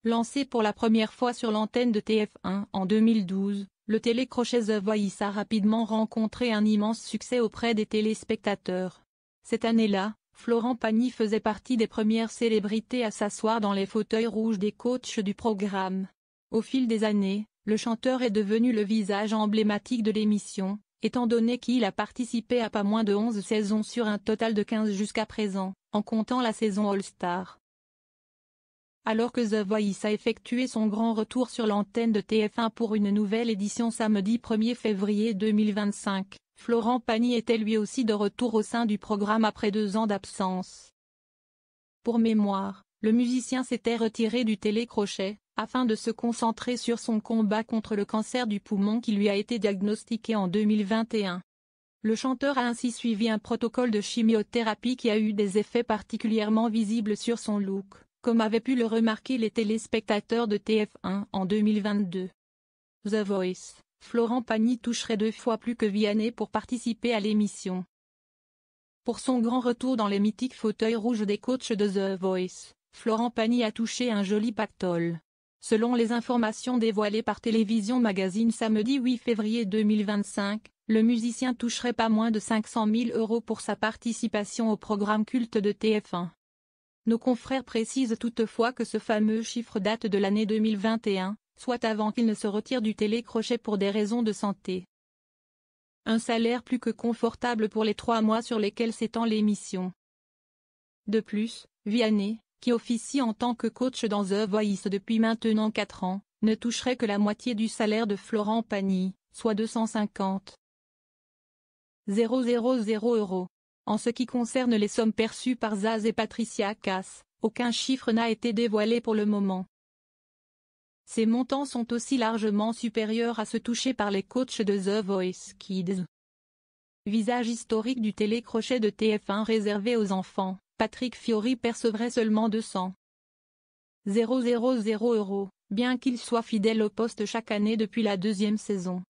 Lancé pour la première fois sur l'antenne de TF1 en 2012, le télécrochet The Voice a rapidement rencontré un immense succès auprès des téléspectateurs. Cette année-là, Florent Pagny faisait partie des premières célébrités à s'asseoir dans les fauteuils rouges des coachs du programme. Au fil des années, le chanteur est devenu le visage emblématique de l'émission, étant donné qu'il a participé à pas moins de 11 saisons sur un total de 15 jusqu'à présent, en comptant la saison All-Star. Alors que The Voice a effectué son grand retour sur l'antenne de TF1 pour une nouvelle édition samedi 1er février 2025, Florent Pagny était lui aussi de retour au sein du programme après 2 ans d'absence. Pour mémoire, le musicien s'était retiré du télécrochet, afin de se concentrer sur son combat contre le cancer du poumon qui lui a été diagnostiqué en 2021. Le chanteur a ainsi suivi un protocole de chimiothérapie qui a eu des effets particulièrement visibles sur son look, comme avaient pu le remarquer les téléspectateurs de TF1 en 2022. The Voice, Florent Pagny toucherait 2 fois plus que Vianney pour participer à l'émission. Pour son grand retour dans les mythiques fauteuils rouges des coachs de The Voice, Florent Pagny a touché un joli pactole. Selon les informations dévoilées par Télévision Magazine samedi 8 février 2025, le musicien toucherait pas moins de 500 000 € pour sa participation au programme culte de TF1. Nos confrères précisent toutefois que ce fameux chiffre date de l'année 2021, soit avant qu'il ne se retire du télécrochet pour des raisons de santé. Un salaire plus que confortable pour les 3 mois sur lesquels s'étend l'émission. De plus, Vianney, qui officie en tant que coach dans The Voice depuis maintenant 4 ans, ne toucherait que la moitié du salaire de Florent Pagny, soit 250 000 €. En ce qui concerne les sommes perçues par Zaz et Patricia Cass, aucun chiffre n'a été dévoilé pour le moment. Ces montants sont aussi largement supérieurs à ceux touchés par les coachs de The Voice Kids. Visage historique du télécrochet de TF1 réservé aux enfants, Patrick Fiori percevrait seulement 200 000 €, bien qu'il soit fidèle au poste chaque année depuis la 2e saison.